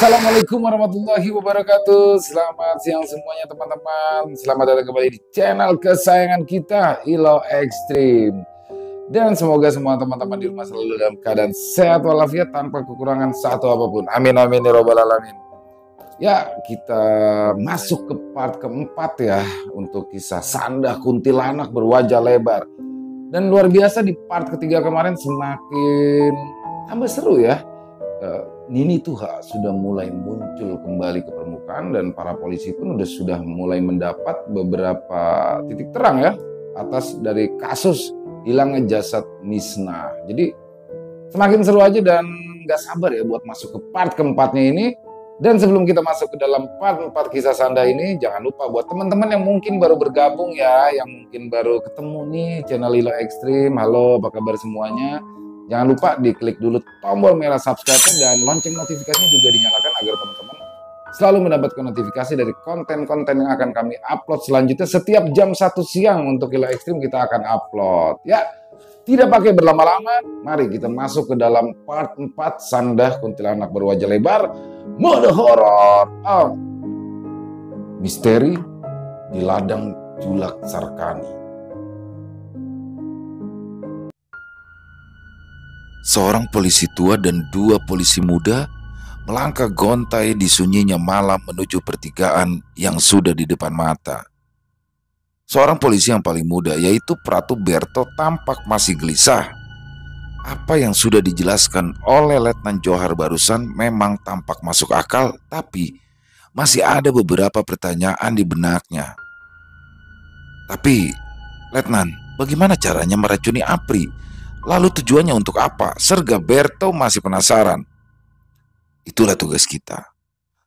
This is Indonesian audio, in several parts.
Assalamualaikum warahmatullahi wabarakatuh. Selamat siang semuanya teman-teman. Selamat datang kembali di channel kesayangan kita, Ilo Ekstrim. Dan semoga semua teman-teman di rumah selalu dalam keadaan sehat walafiat tanpa kekurangan satu apapun. Amin amin ya robbal alamin. Ya, kita masuk ke part keempat ya untuk kisah Sandah Kuntilanak berwajah lebar. Dan luar biasa di part ketiga kemarin semakin tambah seru ya. Nini Tuha sudah mulai muncul kembali ke permukaan dan para polisi pun sudah mulai mendapat beberapa titik terang ya atas dari kasus hilangnya jasad Misna. Jadi semakin seru aja dan gak sabar ya buat masuk ke part keempatnya ini. Dan sebelum kita masuk ke dalam part 4 kisah Sandah ini, jangan lupa buat teman-teman yang mungkin baru bergabung ya, yang mungkin baru ketemu nih channel Ilo Ekstrim. Halo, apa kabar semuanya? Jangan lupa diklik dulu tombol merah subscribe dan lonceng notifikasinya juga dinyalakan agar teman-teman selalu mendapatkan notifikasi dari konten-konten yang akan kami upload selanjutnya. Setiap jam 1 siang untuk Ilo Ekstrim kita akan upload. Ya, tidak pakai berlama-lama, mari kita masuk ke dalam part 4 Sandah Kuntilanak berwajah lebar, mode horor. Misteri di ladang Julak Sarkani. Seorang polisi tua dan 2 polisi muda melangkah gontai di sunyinya malam menuju pertigaan yang sudah di depan mata. Seorang polisi yang paling muda, yaitu Pratu Berto, tampak masih gelisah. Apa yang sudah dijelaskan oleh Letnan Johar barusan memang tampak masuk akal, tapi masih ada beberapa pertanyaan di benaknya. Tapi, Letnan, bagaimana caranya meracuni Apri? Lalu tujuannya untuk apa? Serga Berto masih penasaran. Itulah tugas kita.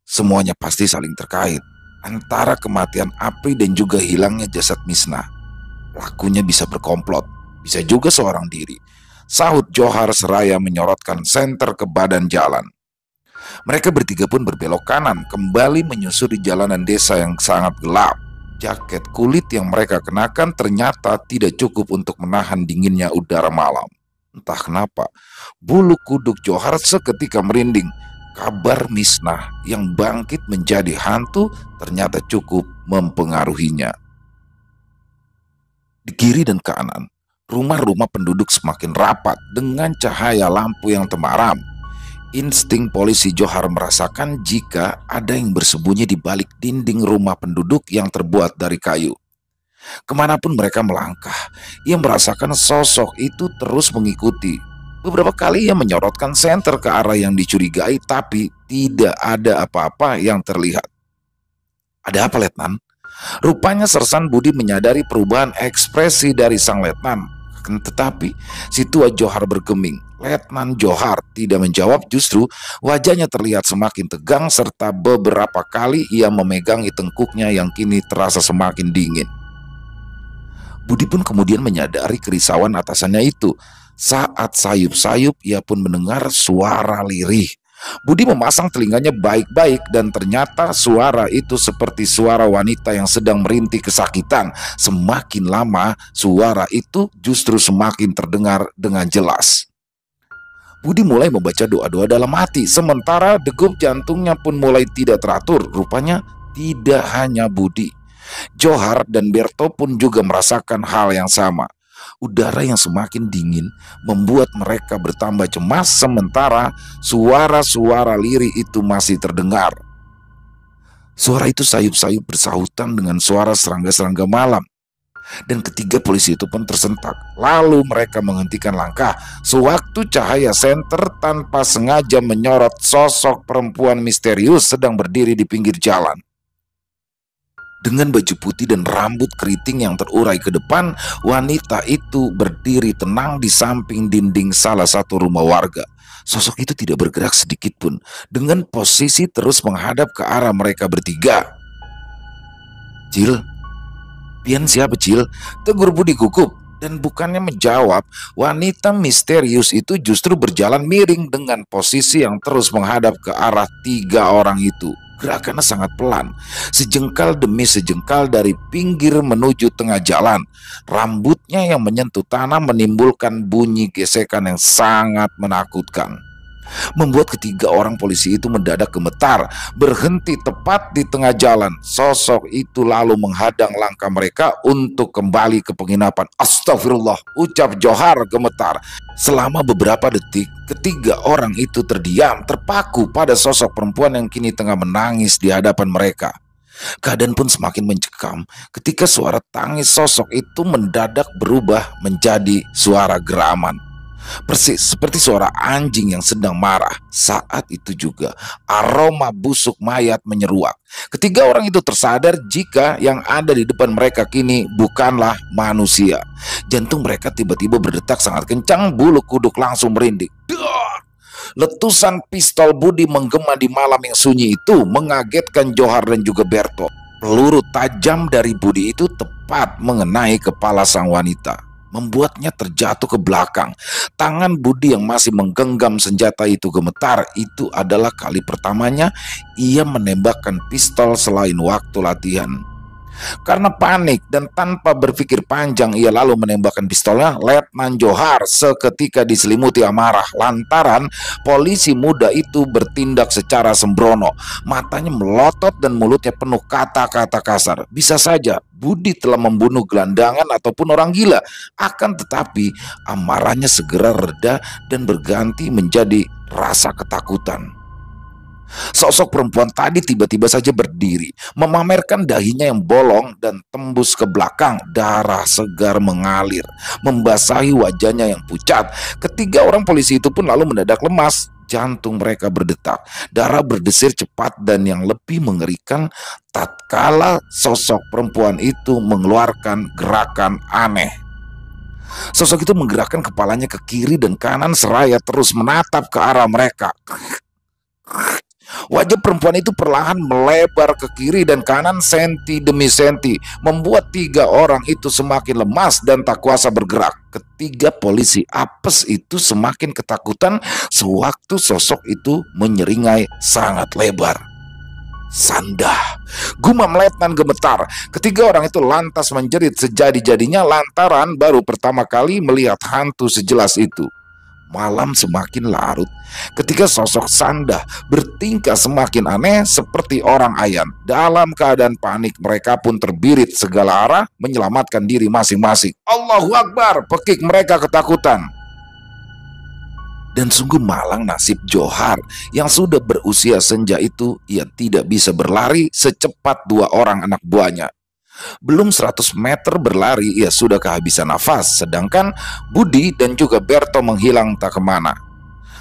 Semuanya pasti saling terkait. Antara kematian Apri dan juga hilangnya jasad Misna. Pelakunya bisa berkomplot, bisa juga seorang diri, sahut Johar seraya menyorotkan senter ke badan jalan. Mereka bertiga pun berbelok kanan, kembali menyusuri jalanan desa yang sangat gelap. Jaket kulit yang mereka kenakan ternyata tidak cukup untuk menahan dinginnya udara malam. Entah kenapa, bulu kuduk Johar seketika merinding. Kabar Misna yang bangkit menjadi hantu ternyata cukup mempengaruhinya. Di kiri dan kanan, rumah-rumah penduduk semakin rapat dengan cahaya lampu yang temaram. Insting polisi Johar merasakan jika ada yang bersembunyi di balik dinding rumah penduduk yang terbuat dari kayu. Kemanapun mereka melangkah, ia merasakan sosok itu terus mengikuti. Beberapa kali ia menyorotkan senter ke arah yang dicurigai, tapi tidak ada apa-apa yang terlihat. Ada apa, Letnan? Rupanya Sersan Budi menyadari perubahan ekspresi dari sang letnan. Tetapi si tua Johar bergeming. Letnan Johar tidak menjawab, justru wajahnya terlihat semakin tegang serta beberapa kali ia memegangi tengkuknya yang kini terasa semakin dingin. Budi pun kemudian menyadari kerisauan atasannya itu. Saat sayup-sayup ia pun mendengar suara lirih. Budi memasang telinganya baik-baik dan ternyata suara itu seperti suara wanita yang sedang merintih kesakitan. Semakin lama suara itu justru semakin terdengar dengan jelas. Budi mulai membaca doa-doa dalam hati, sementara degup jantungnya pun mulai tidak teratur. Rupanya tidak hanya Budi, Johar dan Berto pun juga merasakan hal yang sama. Udara yang semakin dingin membuat mereka bertambah cemas, sementara suara-suara lirih itu masih terdengar. Suara itu sayup-sayup bersahutan dengan suara serangga-serangga malam. Dan ketiga polisi itu pun tersentak. Lalu mereka menghentikan langkah sewaktu cahaya senter tanpa sengaja menyorot sosok perempuan misterius sedang berdiri di pinggir jalan. Dengan baju putih dan rambut keriting yang terurai ke depan, wanita itu berdiri tenang di samping dinding salah satu rumah warga. Sosok itu tidak bergerak sedikit pun, dengan posisi terus menghadap ke arah mereka bertiga. "Cil, pian siapa, Cil?" tegur Budi gugup. Dan bukannya menjawab, wanita misterius itu justru berjalan miring dengan posisi yang terus menghadap ke arah 3 orang itu. Gerakannya sangat pelan, sejengkal demi sejengkal dari pinggir menuju tengah jalan. Rambutnya yang menyentuh tanah menimbulkan bunyi gesekan yang sangat menakutkan. membuat ketiga orang polisi itu mendadak gemetar, berhenti tepat di tengah jalan. Sosok itu lalu menghadang langkah mereka untuk kembali ke penginapan. Astagfirullah, ucap Johar gemetar. Selama beberapa detik, ketiga orang itu terdiam, terpaku pada sosok perempuan yang kini tengah menangis di hadapan mereka. Keadaan pun semakin mencekam ketika suara tangis sosok itu mendadak berubah menjadi suara geraman. Persis seperti suara anjing yang sedang marah. Saat itu juga aroma busuk mayat menyeruak. Ketiga orang itu tersadar jika yang ada di depan mereka kini bukanlah manusia. Jantung mereka tiba-tiba berdetak sangat kencang, bulu kuduk langsung merinding. Letusan pistol Budi menggema di malam yang sunyi itu mengagetkan Johar dan juga Berto. Peluru tajam dari Budi itu tepat mengenai kepala sang wanita, membuatnya terjatuh ke belakang. Tangan Budi yang masih menggenggam senjata itu gemetar. Itu adalah kali pertamanya ia menembakkan pistol selain waktu latihan. Karena panik dan tanpa berpikir panjang, ia lalu menembakkan pistolnya. Letnan Johar seketika diselimuti amarah lantaran polisi muda itu bertindak secara sembrono. Matanya melotot dan mulutnya penuh kata-kata kasar. Bisa saja Budi telah membunuh gelandangan ataupun orang gila. Akan tetapi amarahnya segera reda dan berganti menjadi rasa ketakutan. Sosok perempuan tadi tiba-tiba saja berdiri, memamerkan dahinya yang bolong dan tembus ke belakang. Darah segar mengalir, membasahi wajahnya yang pucat. Ketiga orang polisi itu pun lalu mendadak lemas. Jantung mereka berdetak, darah berdesir cepat, dan yang lebih mengerikan, tatkala sosok perempuan itu mengeluarkan gerakan aneh. Sosok itu menggerakkan kepalanya ke kiri dan kanan seraya terus menatap ke arah mereka. Wajah perempuan itu perlahan melebar ke kiri dan kanan senti demi senti, membuat tiga orang itu semakin lemas dan tak kuasa bergerak. Ketiga polisi apes itu semakin ketakutan sewaktu sosok itu menyeringai sangat lebar. Sandah, gumam letnan gemetar. Ketiga orang itu lantas menjerit sejadi-jadinya lantaran baru pertama kali melihat hantu sejelas itu. Malam semakin larut ketika sosok Sandah bertingkah semakin aneh seperti orang ayan. Dalam keadaan panik mereka pun terbirit segala arah menyelamatkan diri masing-masing. Allahu Akbar, pekik mereka ketakutan. Dan sungguh malang nasib Johar yang sudah berusia senja itu. Ia tidak bisa berlari secepat dua orang anak buahnya. Belum 100 meter berlari ia sudah kehabisan nafas, sedangkan Budi dan juga Berto menghilang tak kemana.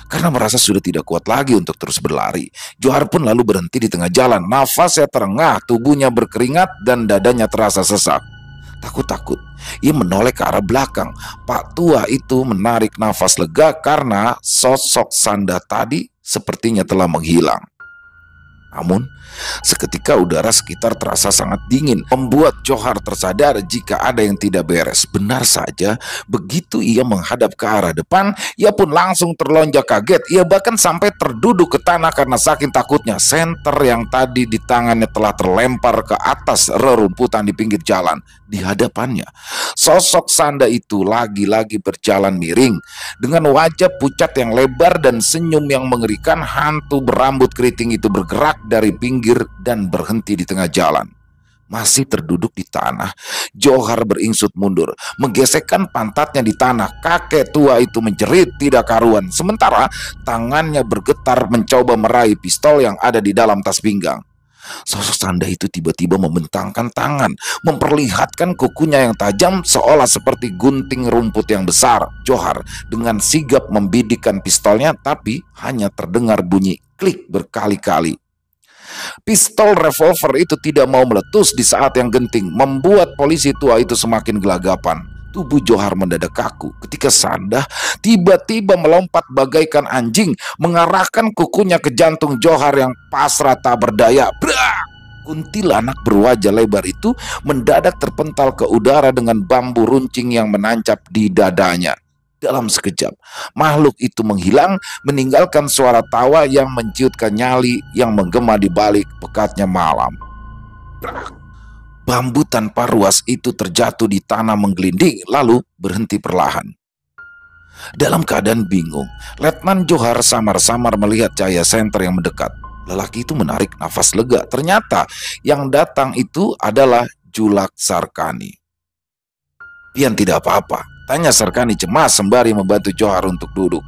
Karena merasa sudah tidak kuat lagi untuk terus berlari, Johar pun lalu berhenti di tengah jalan. Nafasnya terengah, tubuhnya berkeringat dan dadanya terasa sesak. Takut-takut ia menoleh ke arah belakang. Pak tua itu menarik nafas lega karena sosok Sandah tadi sepertinya telah menghilang. Namun, seketika udara sekitar terasa sangat dingin, membuat Johar tersadar jika ada yang tidak beres. Benar saja, begitu ia menghadap ke arah depan, ia pun langsung terlonjak kaget. Ia bahkan sampai terduduk ke tanah karena saking takutnya. Senter yang tadi di tangannya telah terlempar ke atas rerumputan di pinggir jalan. Di hadapannya, sosok Sandah itu lagi-lagi berjalan miring. Dengan wajah pucat yang lebar dan senyum yang mengerikan, hantu berambut keriting itu bergerak dari pinggir dan berhenti di tengah jalan. Masih terduduk di tanah, Johar beringsut mundur, menggesekkan pantatnya di tanah. Kakek tua itu menjerit tidak karuan, sementara tangannya bergetar mencoba meraih pistol yang ada di dalam tas pinggang. Sosok Sandah itu tiba-tiba membentangkan tangan, memperlihatkan kukunya yang tajam seolah seperti gunting rumput yang besar. Johar dengan sigap membidikkan pistolnya, tapi hanya terdengar bunyi klik berkali-kali. Pistol revolver itu tidak mau meletus di saat yang genting, membuat polisi tua itu semakin gelagapan. Tubuh Johar mendadak kaku ketika Sandah tiba-tiba melompat bagaikan anjing, mengarahkan kukunya ke jantung Johar yang pasrah tak berdaya. Brak! Kuntilanak berwajah lebar itu mendadak terpental ke udara dengan bambu runcing yang menancap di dadanya. Dalam sekejap, makhluk itu menghilang, meninggalkan suara tawa yang menciutkan nyali yang menggema di balik pekatnya malam. Brak! Bambu tanpa ruas itu terjatuh di tanah menggelinding, lalu berhenti perlahan. Dalam keadaan bingung, Letnan Johar samar-samar melihat cahaya senter yang mendekat. Lelaki itu menarik nafas lega. Ternyata yang datang itu adalah Julak Sarkani. "Pian tidak apa-apa?" tanya Sarkani cemas sembari membantu Johar untuk duduk.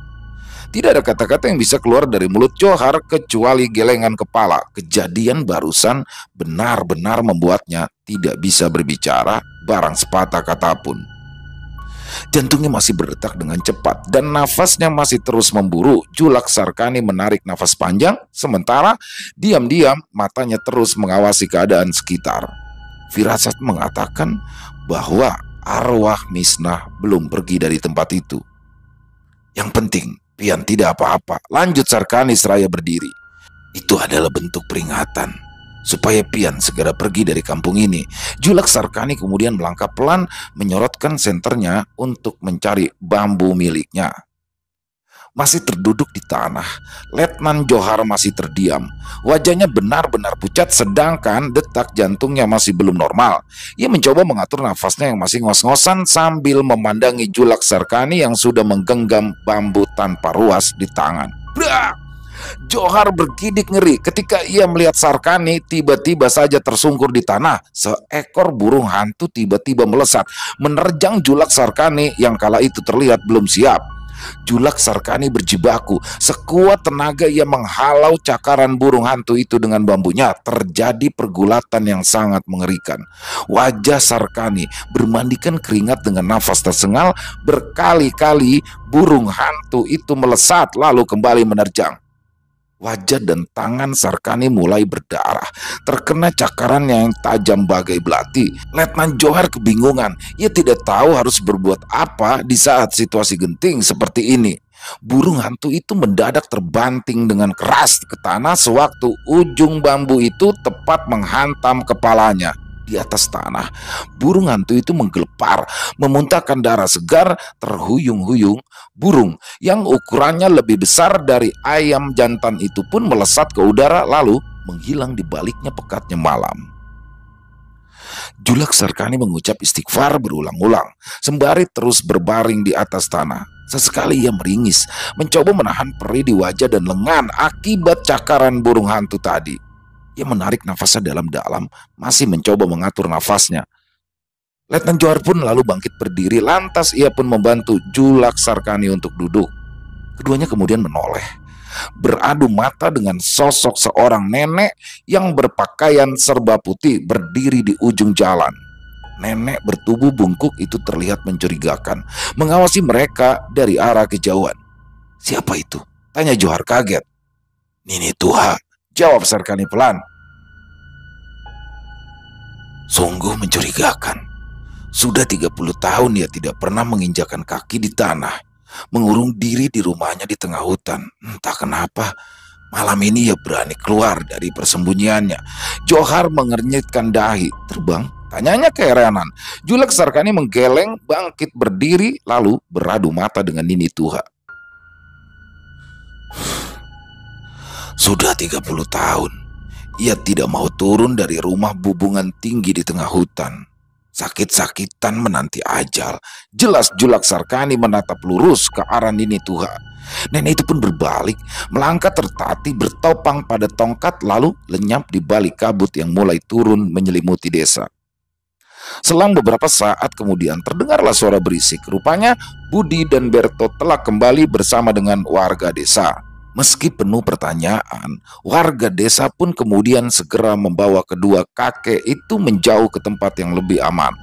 Tidak ada kata-kata yang bisa keluar dari mulut Johar kecuali gelengan kepala. Kejadian barusan benar-benar membuatnya tidak bisa berbicara barang sepatah kata pun. Jantungnya masih berdetak dengan cepat dan nafasnya masih terus memburu. Julak Sarkani menarik nafas panjang, sementara diam-diam matanya terus mengawasi keadaan sekitar. Firasat mengatakan bahwa arwah Misnah belum pergi dari tempat itu. "Yang penting, Pian tidak apa-apa," lanjut Sarkani seraya berdiri. "Itu adalah bentuk peringatan supaya Pian segera pergi dari kampung ini." Julak Sarkani kemudian melangkah pelan menyorotkan senternya untuk mencari bambu miliknya. Masih terduduk di tanah, Letnan Johar masih terdiam. Wajahnya benar-benar pucat sedangkan detak jantungnya masih belum normal. Ia mencoba mengatur nafasnya yang masih ngos-ngosan sambil memandangi Julak Sarkani yang sudah menggenggam bambu tanpa ruas di tangan. Brak! Johar bergidik ngeri ketika ia melihat Sarkani tiba-tiba saja tersungkur di tanah. Seekor burung hantu tiba-tiba melesat menerjang Julak Sarkani yang kala itu terlihat belum siap. Julak Sarkani berjibaku. Sekuat tenaga ia menghalau cakaran burung hantu itu dengan bambunya. Terjadi pergulatan yang sangat mengerikan. Wajah Sarkani bermandikan keringat dengan nafas tersengal. Berkali-kali burung hantu itu melesat lalu kembali menerjang. Wajah dan tangan Sarkani mulai berdarah, terkena cakaran yang tajam bagai belati. Letnan Johar kebingungan. Ia tidak tahu harus berbuat apa di saat situasi genting seperti ini. Burung hantu itu mendadak terbanting dengan keras ke tanah sewaktu ujung bambu itu tepat menghantam kepalanya. Di atas tanah, burung hantu itu menggelepar, memuntahkan darah segar, terhuyung-huyung. Burung yang ukurannya lebih besar dari ayam jantan itu pun melesat ke udara lalu menghilang di baliknya pekatnya malam. Julak Sarkani mengucap istighfar berulang-ulang, sembari terus berbaring di atas tanah. Sesekali ia meringis, mencoba menahan perih di wajah dan lengan akibat cakaran burung hantu tadi. Ia menarik nafasnya dalam-dalam, masih mencoba mengatur nafasnya. Letnan Johar pun lalu bangkit berdiri, lantas ia pun membantu Julak Sarkani untuk duduk. Keduanya kemudian menoleh, beradu mata dengan sosok seorang nenek yang berpakaian serba putih berdiri di ujung jalan. Nenek bertubuh bungkuk itu terlihat mencurigakan, mengawasi mereka dari arah kejauhan. "Siapa itu?" tanya Johar kaget. "Nini Tuha," jawab Sarkani pelan. "Sungguh mencurigakan. Sudah 30 tahun ia tidak pernah menginjakan kaki di tanah, mengurung diri di rumahnya di tengah hutan. Entah kenapa, malam ini ia berani keluar dari persembunyiannya." Johar mengernyitkan dahi. "Terbang?" tanyanya keheranan. Julak Sarkani menggeleng, bangkit berdiri, lalu beradu mata dengan Nini Tuha. "Sudah 30 tahun, ia tidak mau turun dari rumah bubungan tinggi di tengah hutan. Sakit-sakitan menanti ajal." Jelas Julak Sarkani menatap lurus ke arah Nini Tuha. Nenek itu pun berbalik, melangkah tertatih bertopang pada tongkat lalu lenyap di balik kabut yang mulai turun menyelimuti desa. Selang beberapa saat kemudian terdengarlah suara berisik. Rupanya Budi dan Berto telah kembali bersama dengan warga desa. Meski penuh pertanyaan, warga desa pun kemudian segera membawa kedua kakek itu menjauh ke tempat yang lebih aman.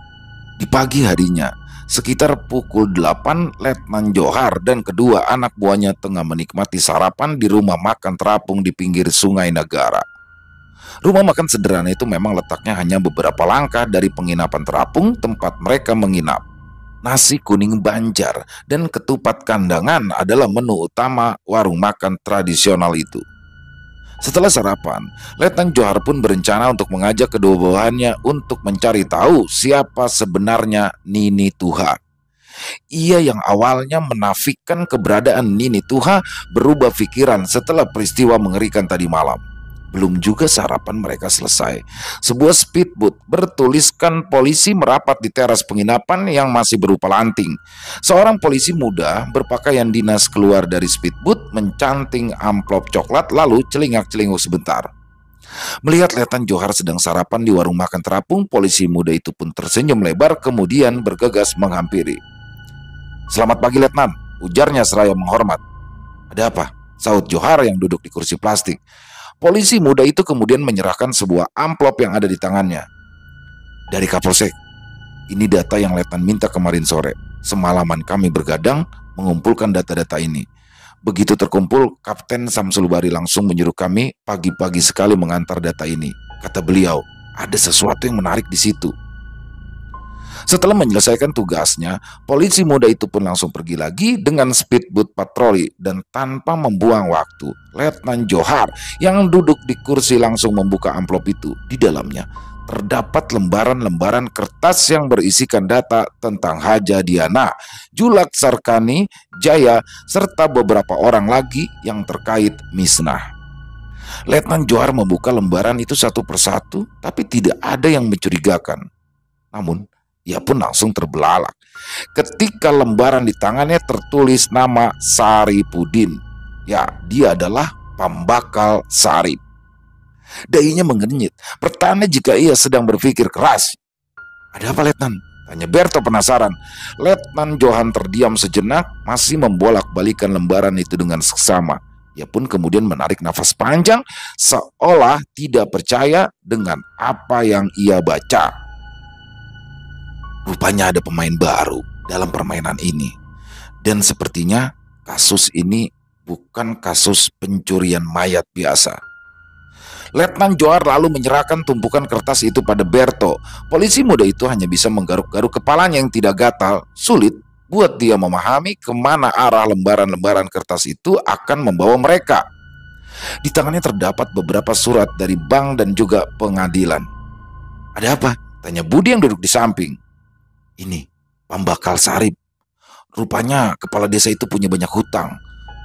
Di pagi harinya, sekitar pukul 8, Letnan Johar dan kedua anak buahnya tengah menikmati sarapan di rumah makan terapung di pinggir Sungai Negara. Rumah makan sederhana itu memang letaknya hanya beberapa langkah dari penginapan terapung tempat mereka menginap. Nasi kuning Banjar dan ketupat kandangan adalah menu utama warung makan tradisional itu. Setelah sarapan, Letnan Johar pun berencana untuk mengajak kedua bawahannya untuk mencari tahu siapa sebenarnya Nini Tuha. Ia yang awalnya menafikan keberadaan Nini Tuha berubah pikiran setelah peristiwa mengerikan tadi malam. Belum juga sarapan mereka selesai, sebuah speedboat bertuliskan polisi merapat di teras penginapan yang masih berupa lanting. Seorang polisi muda berpakaian dinas keluar dari speedboat, mencanting amplop coklat lalu celingak-celinguk sebentar. Melihat Letnan Johar sedang sarapan di warung makan terapung, polisi muda itu pun tersenyum lebar kemudian bergegas menghampiri. "Selamat pagi Letnan," ujarnya seraya menghormat. "Ada apa?" sahut Johar yang duduk di kursi plastik. Polisi muda itu kemudian menyerahkan sebuah amplop yang ada di tangannya. "Dari Kapolsek. Ini data yang Letnan minta kemarin sore. Semalaman kami bergadang mengumpulkan data-data ini. Begitu terkumpul, Kapten Samsul Bari langsung menyuruh kami pagi-pagi sekali mengantar data ini. Kata beliau, ada sesuatu yang menarik di situ." Setelah menyelesaikan tugasnya, polisi muda itu pun langsung pergi lagi dengan speedboat patroli dan tanpa membuang waktu, Letnan Johar yang duduk di kursi langsung membuka amplop itu. Di dalamnya terdapat lembaran-lembaran kertas yang berisikan data tentang Haja Diana, Julak Sarkani, Jaya, serta beberapa orang lagi yang terkait misnah. Letnan Johar membuka lembaran itu satu persatu, tapi tidak ada yang mencurigakan. Namun, ia pun langsung terbelalak ketika lembaran di tangannya tertulis nama Saripudin. Ya, dia adalah pembakal Sarip. Dahinya mengenyit, bertanya jika ia sedang berpikir keras. "Ada apa, Letnan?" tanya Berto penasaran. Letnan Johan terdiam sejenak, masih membolak-balikan lembaran itu dengan seksama. Ia pun kemudian menarik nafas panjang, seolah tidak percaya dengan apa yang ia baca. Rupanya ada pemain baru dalam permainan ini. Dan sepertinya kasus ini bukan kasus pencurian mayat biasa. Letnan Johar lalu menyerahkan tumpukan kertas itu pada Berto. Polisi muda itu hanya bisa menggaruk-garuk kepalanya yang tidak gatal. Sulit buat dia memahami kemana arah lembaran-lembaran kertas itu akan membawa mereka. Di tangannya terdapat beberapa surat dari bank dan juga pengadilan. "Ada apa?" tanya Budi yang duduk di samping. "Ini pembakal Sarip. Rupanya kepala desa itu punya banyak hutang.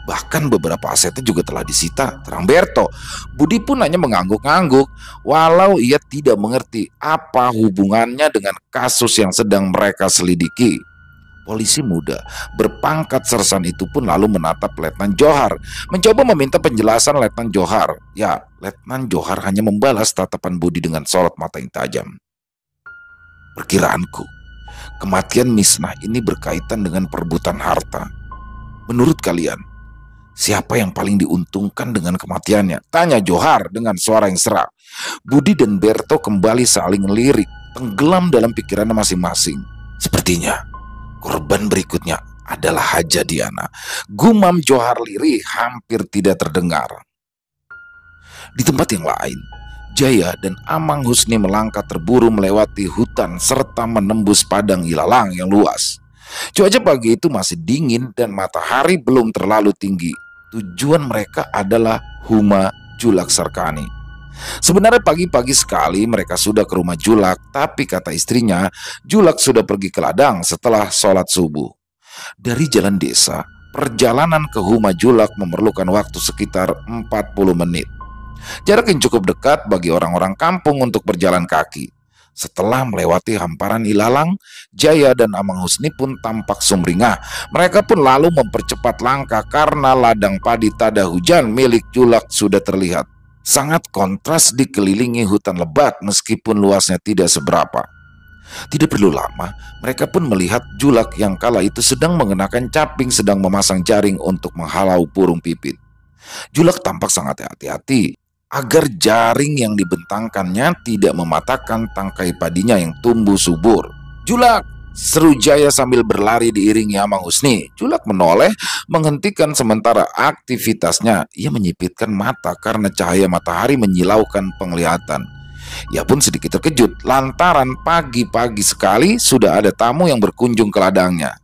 Bahkan beberapa asetnya juga telah disita," terang Berto. Budi pun hanya mengangguk-angguk, walau ia tidak mengerti apa hubungannya dengan kasus yang sedang mereka selidiki. Polisi muda berpangkat sersan itu pun lalu menatap Letnan Johar, mencoba meminta penjelasan Letnan Johar. Ya, Letnan Johar hanya membalas tatapan Budi dengan sorot mata yang tajam. "Perkiraanku, kematian misnah ini berkaitan dengan perebutan harta. Menurut kalian, siapa yang paling diuntungkan dengan kematiannya?" tanya Johar dengan suara yang serak. Budi dan Berto kembali saling lirik, tenggelam dalam pikirannya masing-masing. "Sepertinya korban berikutnya adalah Haja Diana," gumam Johar lirih hampir tidak terdengar. Di tempat yang lain, Jaya dan Amang Husni melangkah terburu melewati hutan serta menembus padang ilalang yang luas. Cuaca pagi itu masih dingin dan matahari belum terlalu tinggi. Tujuan mereka adalah Huma Julak Sarkani. Sebenarnya pagi-pagi sekali mereka sudah ke rumah Julak, tapi kata istrinya, Julak sudah pergi ke ladang setelah sholat subuh. Dari jalan desa, perjalanan ke Huma Julak memerlukan waktu sekitar 40 menit. Jarak yang cukup dekat bagi orang-orang kampung untuk berjalan kaki. Setelah melewati hamparan ilalang, Jaya dan Amang Husni pun tampak sumringah. Mereka pun lalu mempercepat langkah karena ladang padi tada hujan milik Julak sudah terlihat. Sangat kontras dikelilingi hutan lebat meskipun luasnya tidak seberapa. Tidak perlu lama, mereka pun melihat Julak yang kala itu sedang mengenakan caping sedang memasang jaring untuk menghalau burung pipit. Julak tampak sangat hati-hati agar jaring yang dibentangkannya tidak mematahkan tangkai padinya yang tumbuh subur. "Julak!" seru Jaya sambil berlari diiringi Amang Husni. Julak menoleh, menghentikan sementara aktivitasnya. Ia menyipitkan mata karena cahaya matahari menyilaukan penglihatan. Ia pun sedikit terkejut lantaran pagi-pagi sekali sudah ada tamu yang berkunjung ke ladangnya.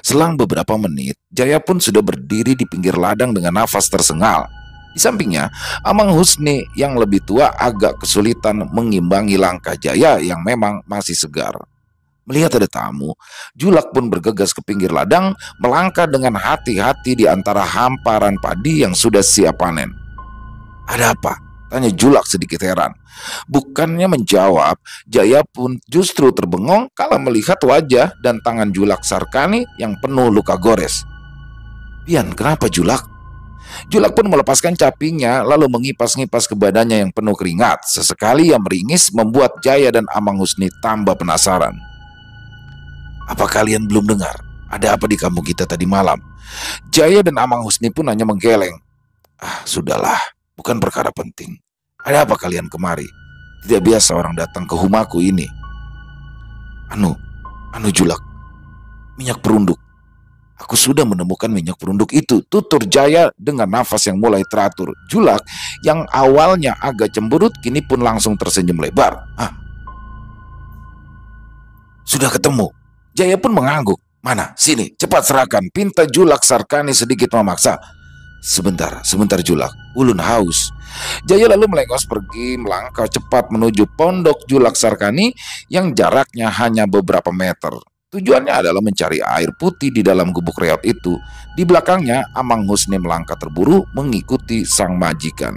Selang beberapa menit, Jaya pun sudah berdiri di pinggir ladang dengan nafas tersengal. Di sampingnya, Amang Husni yang lebih tua agak kesulitan mengimbangi langkah Jaya yang memang masih segar. Melihat ada tamu, Julak pun bergegas ke pinggir ladang, melangkah dengan hati-hati di antara hamparan padi yang sudah siap panen. "Ada apa?" Tanya Julak sedikit heran. Bukannya menjawab, Jaya pun justru terbengong kala melihat wajah dan tangan Julak Sarkani yang penuh luka gores. "Pian, kenapa Julak?" Julak pun melepaskan capingnya lalu mengipas-ngipas ke badannya yang penuh keringat. Sesekali ia meringis membuat Jaya dan Amang Husni tambah penasaran. "Apa kalian belum dengar? Ada apa di kampung kita tadi malam?" Jaya dan Amang Husni pun hanya menggeleng. "Ah, sudahlah, bukan perkara penting. Ada apa kalian kemari? Tidak biasa orang datang ke rumahku ini." Anu Julak, minyak perunduk. Aku sudah menemukan minyak perunduk itu," tutur Jaya dengan nafas yang mulai teratur. Julak yang awalnya agak cemberut kini pun langsung tersenyum lebar. "Ah, sudah ketemu?" Jaya pun mengangguk. "Mana? Sini, cepat serahkan," pinta Julak Sarkani sedikit memaksa. Sebentar Julak, ulun haus." Jaya lalu melengos pergi melangkah cepat menuju pondok Julak Sarkani yang jaraknya hanya beberapa meter. Tujuannya adalah mencari air putih di dalam gubuk reot itu. Di belakangnya, Amang Husni melangkah terburu mengikuti sang majikan.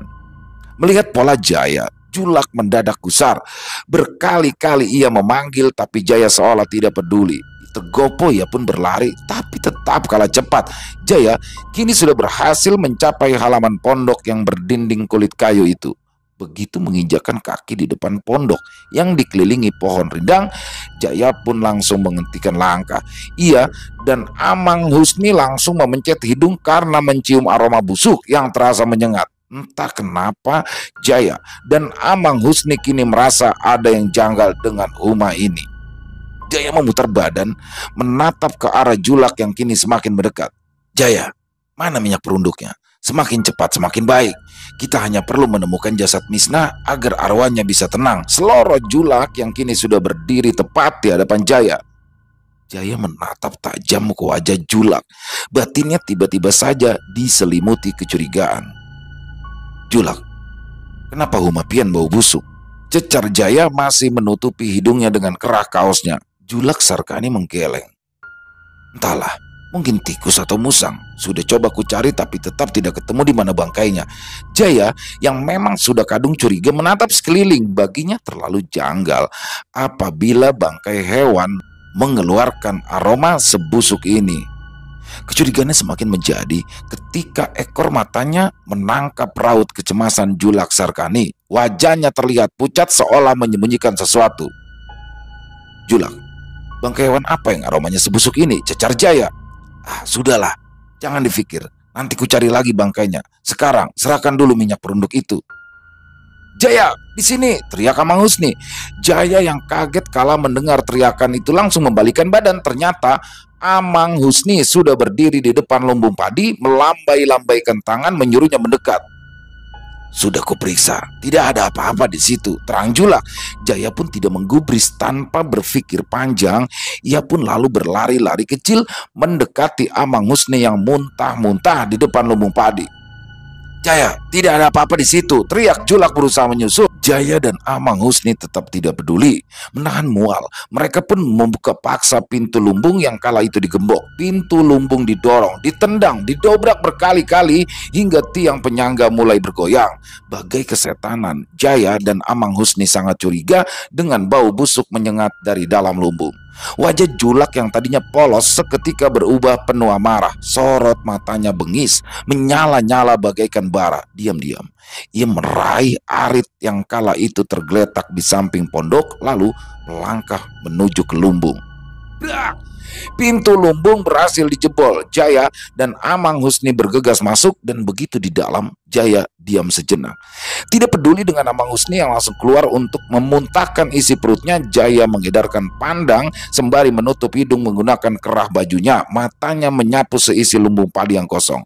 Melihat pola Jaya, Julak mendadak gusar. Berkali-kali ia memanggil tapi Jaya seolah tidak peduli. Tergopoh ia pun berlari, tapi tetap kalah cepat. Jaya kini sudah berhasil mencapai halaman pondok yang berdinding kulit kayu itu. Begitu menginjakkan kaki di depan pondok yang dikelilingi pohon rindang, Jaya pun langsung menghentikan langkah. Ia dan Amang Husni langsung memencet hidung karena mencium aroma busuk yang terasa menyengat. Entah kenapa Jaya dan Amang Husni kini merasa ada yang janggal dengan rumah ini. Jaya memutar badan, menatap ke arah Julak yang kini semakin mendekat. "Jaya, mana minyak perunduknya? Semakin cepat semakin baik. Kita hanya perlu menemukan jasad Misna agar arwahnya bisa tenang," selorot Julak yang kini sudah berdiri tepat di hadapan Jaya. Jaya menatap tajam ke wajah Julak. Batinnya tiba-tiba saja diselimuti kecurigaan. "Julak, kenapa rumah pian bau busuk?" cecar Jaya masih menutupi hidungnya dengan kerah kaosnya. Julak Sarkani menggeleng. "Entahlah, mungkin tikus atau musang. Sudah coba ku cari tapi tetap tidak ketemu di mana bangkainya." Jaya yang memang sudah kadung curiga menatap sekeliling. Baginya terlalu janggal apabila bangkai hewan mengeluarkan aroma sebusuk ini. Kecurigaannya semakin menjadi ketika ekor matanya menangkap raut kecemasan Julak Sarkani. Wajahnya terlihat pucat seolah menyembunyikan sesuatu. "Julak, bangkai hewan apa yang aromanya sebusuk ini?" cecar Jaya. "Ah, sudahlah, jangan dipikir. Nanti ku cari lagi bangkainya. Sekarang serahkan dulu minyak perunduk itu." "Jaya, di sini!" teriak Amang Husni. Jaya yang kaget kala mendengar teriakan itu langsung membalikan badan. Ternyata Amang Husni sudah berdiri di depan lumbung padi, melambai-lambaikan tangan menyuruhnya mendekat. "Sudah kuperiksa, tidak ada apa-apa di situ," terang Julak. Jaya pun tidak menggubris. Tanpa berpikir panjang, ia pun lalu berlari-lari kecil mendekati Amang Husni yang muntah-muntah di depan lumbung padi. "Jaya, tidak ada apa-apa di situ," teriak Julak berusaha menyusul. Jaya dan Amang Husni tetap tidak peduli, menahan mual. Mereka pun membuka paksa pintu lumbung yang kala itu digembok. Pintu lumbung didorong, ditendang, didobrak berkali-kali hingga tiang penyangga mulai bergoyang. Bagai kesetanan, Jaya dan Amang Husni sangat curiga dengan bau busuk menyengat dari dalam lumbung. Wajah Julak yang tadinya polos seketika berubah penuh amarah. Sorot matanya bengis, menyala-nyala bagaikan bara. Diam-diam ia meraih arit yang kala itu tergeletak di samping pondok, lalu melangkah menuju ke lumbung. Brak! Pintu lumbung berhasil dijebol. Jaya dan Amang Husni bergegas masuk, dan begitu di dalam, Jaya diam sejenak. Tidak peduli dengan Amang Husni yang langsung keluar untuk memuntahkan isi perutnya, Jaya mengedarkan pandang sembari menutup hidung menggunakan kerah bajunya. Matanya menyapu seisi lumbung padi yang kosong.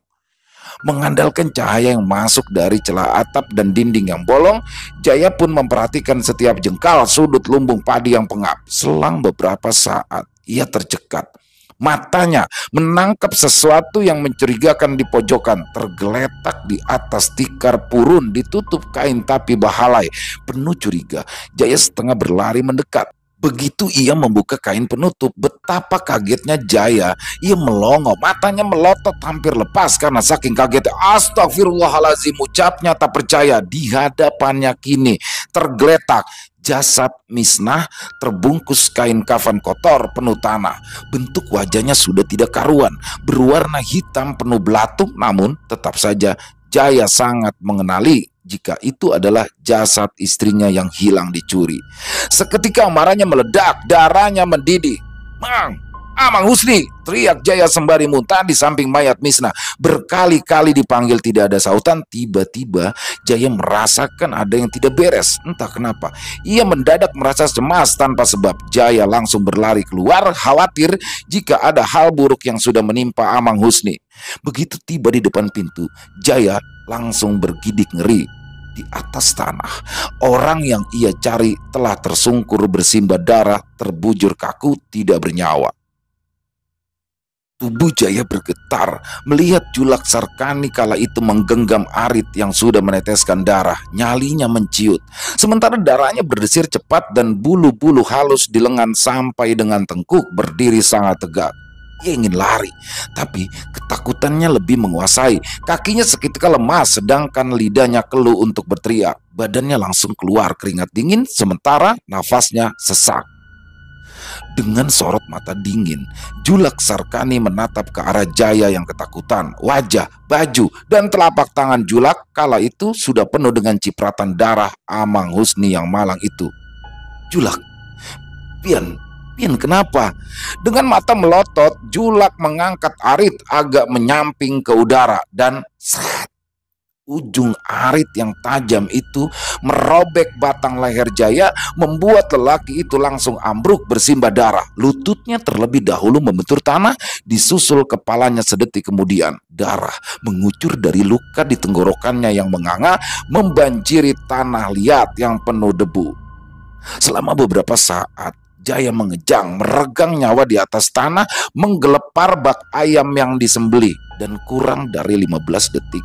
Mengandalkan cahaya yang masuk dari celah atap dan dinding yang bolong, Jaya pun memperhatikan setiap jengkal sudut lumbung padi yang pengap. Selang beberapa saat, ia tercekat. Matanya menangkap sesuatu yang mencurigakan di pojokan, tergeletak di atas tikar purun ditutup kain tapi bahalai. Penuh curiga, Jaya setengah berlari mendekat. Begitu ia membuka kain penutup, betapa kagetnya Jaya. Ia melongo, matanya melotot hampir lepas karena saking kagetnya. Astagfirullahalazim, ucapnya tak percaya. Di hadapannya kini tergeletak jasad Misnah terbungkus kain kafan kotor penuh tanah. Bentuk wajahnya sudah tidak karuan, berwarna hitam penuh belatung, namun tetap saja Jaya sangat mengenali jika itu adalah jasad istrinya yang hilang dicuri. Seketika amarahnya meledak, darahnya mendidih. Amang Husni, teriak Jaya sembari muntah di samping mayat Misnah. Berkali-kali dipanggil tidak ada sautan. Tiba-tiba Jaya merasakan ada yang tidak beres. Entah kenapa, ia mendadak merasa cemas tanpa sebab. Jaya langsung berlari keluar, khawatir jika ada hal buruk yang sudah menimpa Amang Husni. Begitu tiba di depan pintu, Jaya langsung bergidik ngeri. Di atas tanah, orang yang ia cari telah tersungkur bersimbah darah, terbujur kaku, tidak bernyawa. Tubuh Jaya bergetar melihat Julak Sarkani kala itu menggenggam arit yang sudah meneteskan darah. Nyalinya menciut, sementara darahnya berdesir cepat dan bulu-bulu halus di lengan sampai dengan tengkuk berdiri sangat tegak. Ia ingin lari, tapi ketakutannya lebih menguasai. Kakinya seketika lemas, sedangkan lidahnya keluh untuk berteriak. Badannya langsung keluar keringat dingin, sementara nafasnya sesak. Dengan sorot mata dingin, Julak Sarkani menatap ke arah Jaya yang ketakutan. Wajah, baju, dan telapak tangan Julak kala itu sudah penuh dengan cipratan darah Amang Husni yang malang itu. Julak, Pian kenapa? Dengan mata melotot, Julak mengangkat arit agak menyamping ke udara dan seret. Ujung arit yang tajam itu merobek batang leher Jaya, membuat lelaki itu langsung ambruk bersimbah darah. Lututnya terlebih dahulu membentur tanah, disusul kepalanya sedetik kemudian. Darah mengucur dari luka di tenggorokannya yang menganga, membanjiri tanah liat yang penuh debu. Selama beberapa saat, Jaya mengejang, meregang nyawa di atas tanah, menggelepar bak ayam yang disembelih, dan kurang dari 15 detik,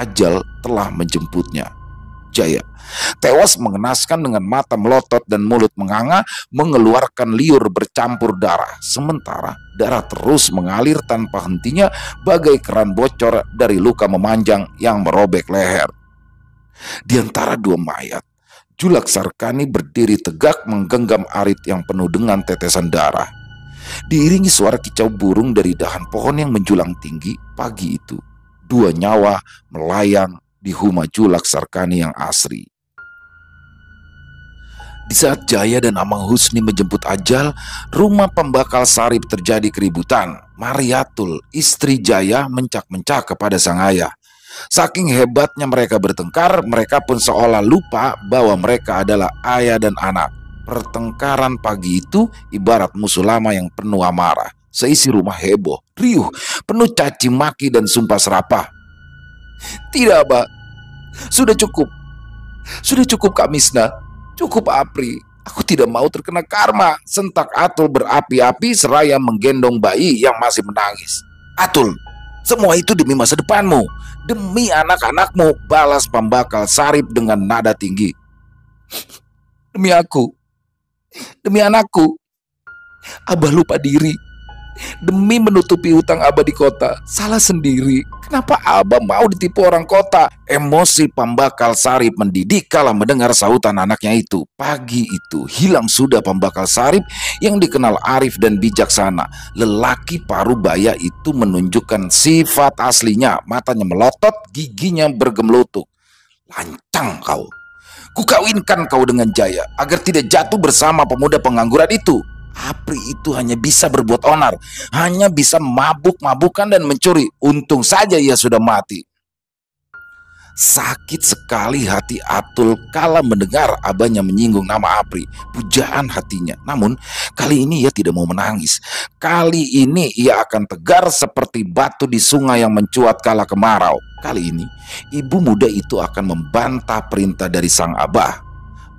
ajal telah menjemputnya. Jaya tewas mengenaskan dengan mata melotot dan mulut menganga, mengeluarkan liur bercampur darah. Sementara darah terus mengalir tanpa hentinya bagai keran bocor dari luka memanjang yang merobek leher. Di antara dua mayat, Julak Sarkani berdiri tegak menggenggam arit yang penuh dengan tetesan darah. Diiringi suara kicau burung dari dahan pohon yang menjulang tinggi, pagi itu dua nyawa melayang di huma Julak Sarkani yang asri. Di saat Jaya dan Amang Husni menjemput ajal, rumah pembakal sarip terjadi keributan. Mariatul, istri Jaya, mencak-mencak kepada sang ayah. Saking hebatnya mereka bertengkar, mereka pun seolah lupa bahwa mereka adalah ayah dan anak. Pertengkaran pagi itu ibarat musuh lama yang penuh amarah. Seisi rumah heboh, riuh, penuh caci maki dan sumpah serapah. Tidak, Abah. Sudah cukup. Sudah cukup, Kak Misnah. Cukup, Apri. Aku tidak mau terkena karma. Sentak Atul berapi-api seraya menggendong bayi yang masih menangis. Atul, semua itu demi masa depanmu, demi anak-anakmu, balas pembakal sarip dengan nada tinggi. Demi aku, demi anakku, Abah lupa diri. Demi menutupi hutang Abah di kota, salah sendiri. Kenapa Abah mau ditipu orang kota? Emosi pembakal sarip mendidih kala mendengar sahutan anaknya itu. Pagi itu hilang sudah pembakal sarip yang dikenal arif dan bijaksana. Lelaki parubaya itu menunjukkan sifat aslinya. Matanya melotot, giginya bergemelutuk. Lancang kau. Kukawinkan kau dengan Jaya agar tidak jatuh bersama pemuda pengangguran itu. Apri itu hanya bisa berbuat onar, hanya bisa mabuk-mabukan dan mencuri. Untung saja ia sudah mati. Sakit sekali hati Atul kala mendengar abahnya menyinggung nama Apri, pujaan hatinya. Namun kali ini ia tidak mau menangis. Kali ini ia akan tegar seperti batu di sungai yang mencuat kala kemarau. Kali ini ibu muda itu akan membantah perintah dari sang abah.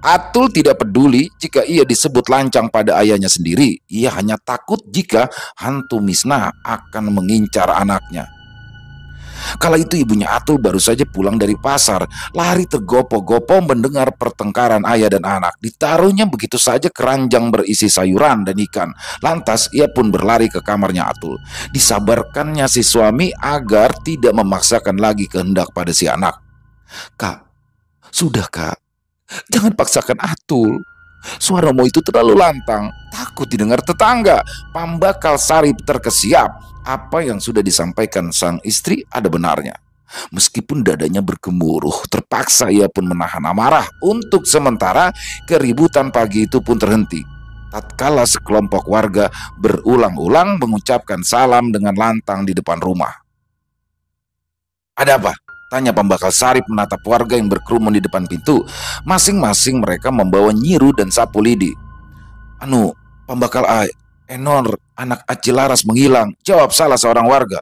Atul tidak peduli jika ia disebut lancang pada ayahnya sendiri. Ia hanya takut jika hantu Misnah akan mengincar anaknya. Kala itu ibunya Atul baru saja pulang dari pasar, lari tergopoh-gopoh mendengar pertengkaran ayah dan anak. Ditaruhnya begitu saja keranjang berisi sayuran dan ikan. Lantas ia pun berlari ke kamarnya Atul. Disabarkannya si suami agar tidak memaksakan lagi kehendak pada si anak. "Kak, sudah kak, jangan paksakan Atul. Suaramu itu terlalu lantang, takut didengar tetangga." Pambakal Sarip terkesiap. Apa yang sudah disampaikan sang istri ada benarnya. Meskipun dadanya bergemuruh, terpaksa ia pun menahan amarah. Untuk sementara, keributan pagi itu pun terhenti. Tatkala sekelompok warga berulang-ulang mengucapkan salam dengan lantang di depan rumah. "Ada apa?" tanya Pambakal Sarip menatap warga yang berkerumun di depan pintu. Masing-masing mereka membawa nyiru dan sapu lidi. "Anu, Pambakal Enor, anak Aci Laras menghilang," jawab salah seorang warga.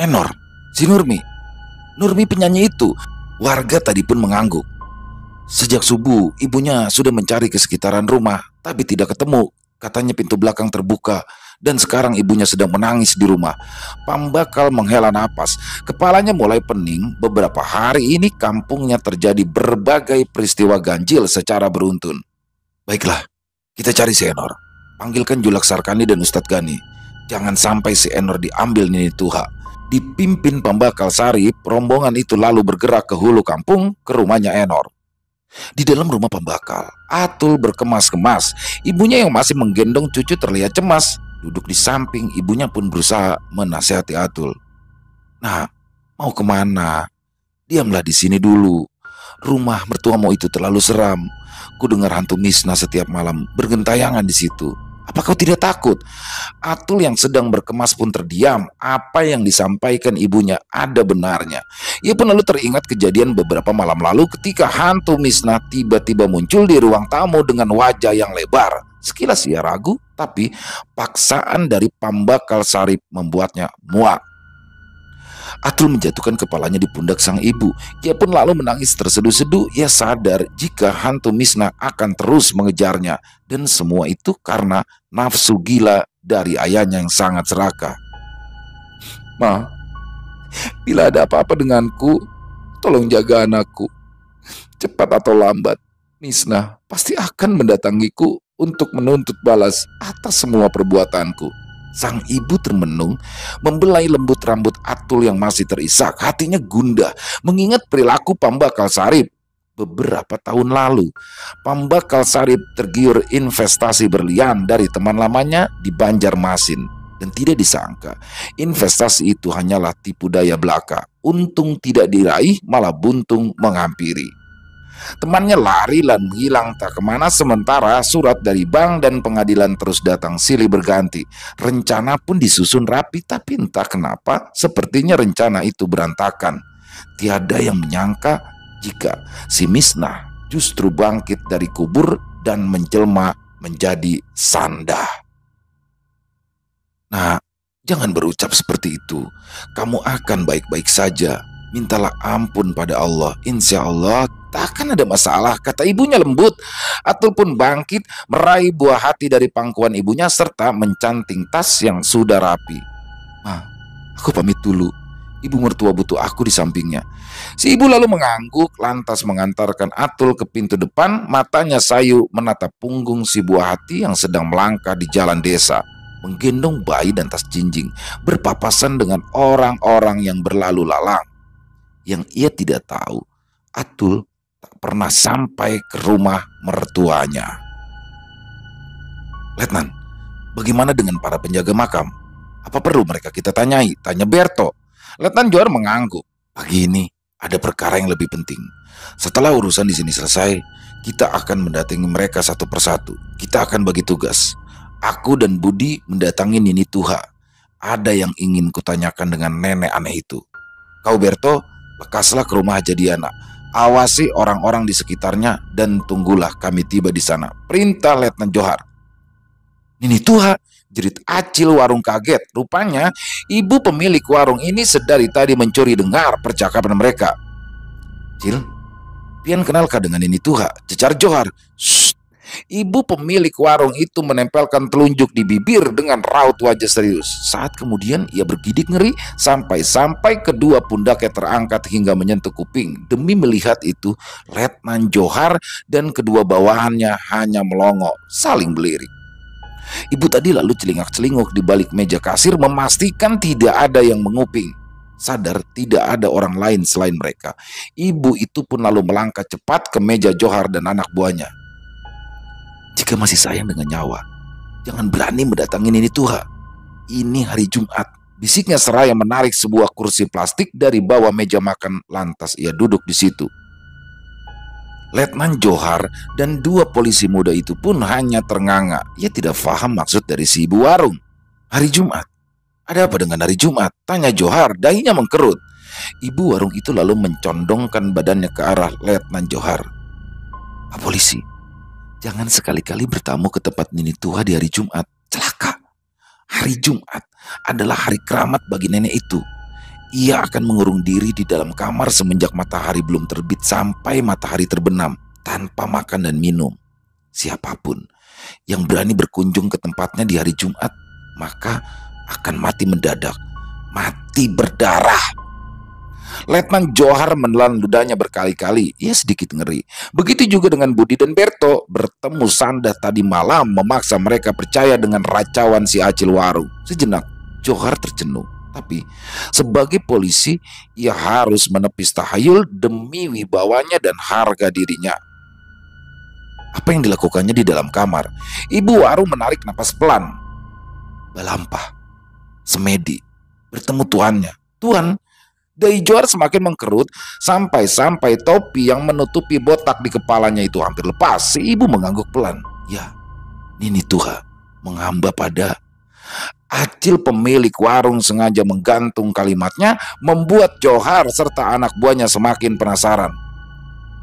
"Enor? Si Nurmi? Nurmi penyanyi itu?" Warga tadi pun mengangguk. "Sejak subuh ibunya sudah mencari ke sekitaran rumah, tapi tidak ketemu. Katanya pintu belakang terbuka dan sekarang ibunya sedang menangis di rumah." Pambakal menghela napas. Kepalanya mulai pening. Beberapa hari ini kampungnya terjadi berbagai peristiwa ganjil secara beruntun. "Baiklah, kita cari si Enor. Panggilkan Julak Sarkani dan Ustadz Gani. Jangan sampai si Enor diambil Nini Tuha." Dipimpin Pambakal Sarip, rombongan itu lalu bergerak ke hulu kampung, ke rumahnya Enor. Di dalam rumah Pambakal, Atul berkemas-kemas. Ibunya yang masih menggendong cucu terlihat cemas. Duduk di samping, ibunya pun berusaha menasihati Atul. "Nah, mau kemana? Diamlah di sini dulu. Rumah mertuamu itu terlalu seram. Ku dengar hantu Misna setiap malam bergentayangan di situ. Apa kau tidak takut?" Atul yang sedang berkemas pun terdiam. Apa yang disampaikan ibunya ada benarnya. Ia pun lalu teringat kejadian beberapa malam lalu ketika hantu Misna tiba-tiba muncul di ruang tamu dengan wajah yang lebar. Sekilas ia ragu, tapi paksaan dari Pambakal Sarip membuatnya muak. Atul menjatuhkan kepalanya di pundak sang ibu. Ia pun lalu menangis terseduh-seduh. Ia sadar jika hantu Misna akan terus mengejarnya, dan semua itu karena nafsu gila dari ayahnya yang sangat serakah. "Ma, bila ada apa-apa denganku, tolong jaga anakku. Cepat atau lambat, Misna pasti akan mendatangiku untuk menuntut balas atas semua perbuatanku." Sang ibu termenung, membelai lembut rambut Atul yang masih terisak. Hatinya gundah mengingat perilaku Pambakal Sarip beberapa tahun lalu. Pambakal Sarip tergiur investasi berlian dari teman lamanya di Banjarmasin, dan tidak disangka investasi itu hanyalah tipu daya belaka. Untung tidak diraih, malah buntung menghampiri. Temannya lari dan menghilang tak kemana, sementara surat dari bank dan pengadilan terus datang silih berganti. Rencana pun disusun rapi, tapi entah kenapa sepertinya rencana itu berantakan. Tiada yang menyangka jika si Misna justru bangkit dari kubur dan menjelma menjadi Sanda. "Nah, jangan berucap seperti itu. Kamu akan baik-baik saja. Mintalah ampun pada Allah. Insya Allah tak akan ada masalah," kata ibunya lembut. Atul pun bangkit, meraih buah hati dari pangkuan ibunya serta mencanting tas yang sudah rapi. "Ma, aku pamit dulu. Ibu mertua butuh aku di sampingnya." Si ibu lalu mengangguk, lantas mengantarkan Atul ke pintu depan. Matanya sayu menatap punggung si buah hati yang sedang melangkah di jalan desa, menggendong bayi dan tas jinjing, berpapasan dengan orang-orang yang berlalu lalang. Yang ia tidak tahu, Atul tak pernah sampai ke rumah mertuanya. "Letnan, bagaimana dengan para penjaga makam? Apa perlu mereka kita tanyai?" tanya Berto. Letnan Johar mengangguk. "Pagi ini ada perkara yang lebih penting. Setelah urusan di sini selesai, kita akan mendatangi mereka satu persatu. Kita akan bagi tugas. Aku dan Budi mendatangi Nini Tuha. Ada yang ingin kutanyakan dengan nenek aneh itu. Kau Berto, lekaslah ke rumah Haja Diana. Awasi orang-orang di sekitarnya dan tunggulah kami tiba di sana," perintah Letnan Johar. "Nini Tuha," jerit Acil warung kaget. Rupanya ibu pemilik warung ini sedari tadi mencuri dengar percakapan mereka. "Cil, pian kenalkah dengan Nini Tuha?" cecar Johar. "Shh, Ibu pemilik warung itu menempelkan telunjuk di bibir dengan raut wajah serius. Saat kemudian ia bergidik ngeri sampai-sampai kedua pundaknya terangkat hingga menyentuh kuping. Demi melihat itu, Letnan Johar dan kedua bawahannya hanya melongo, saling melirik. Ibu tadi lalu celingak-celinguk di balik meja kasir memastikan tidak ada yang menguping. Sadar tidak ada orang lain selain mereka, ibu itu pun lalu melangkah cepat ke meja Johar dan anak buahnya. "Jika masih sayang dengan nyawa, jangan berani mendatangi Nini Tuha. Ini hari Jumat," bisiknya seraya menarik sebuah kursi plastik dari bawah meja makan. Lantas ia duduk di situ. Letnan Johar dan dua polisi muda itu pun hanya ternganga. Ia tidak paham maksud dari si ibu warung. "Hari Jumat? Ada apa dengan hari Jumat?" tanya Johar, dahinya mengkerut. Ibu warung itu lalu mencondongkan badannya ke arah Letnan Johar. "Pak polisi, jangan sekali-kali bertamu ke tempat Nini Tuha di hari Jumat. Celaka. Hari Jumat adalah hari keramat bagi nenek itu. Ia akan mengurung diri di dalam kamar semenjak matahari belum terbit sampai matahari terbenam, tanpa makan dan minum. Siapapun yang berani berkunjung ke tempatnya di hari Jumat, maka akan mati mendadak, mati berdarah." Letnan Johar menelan ludahnya berkali-kali. Ia sedikit ngeri. Begitu juga dengan Budi dan Berto. Bertemu Sandah tadi malam memaksa mereka percaya dengan racauan si Acil warung. Sejenak Johar tercenung. Tapi sebagai polisi, ia harus menepis tahayul demi wibawanya dan harga dirinya. Apa yang dilakukannya di dalam kamar? Ibu warung menarik napas pelan. Balampah, semedi, bertemu tuannya. "Tuan?" Dahi Johar semakin mengkerut sampai-sampai topi yang menutupi botak di kepalanya itu hampir lepas. Si ibu mengangguk pelan. "Ya, Nini Tuha menghamba pada..." Acil pemilik warung sengaja menggantung kalimatnya, membuat Johar serta anak buahnya semakin penasaran.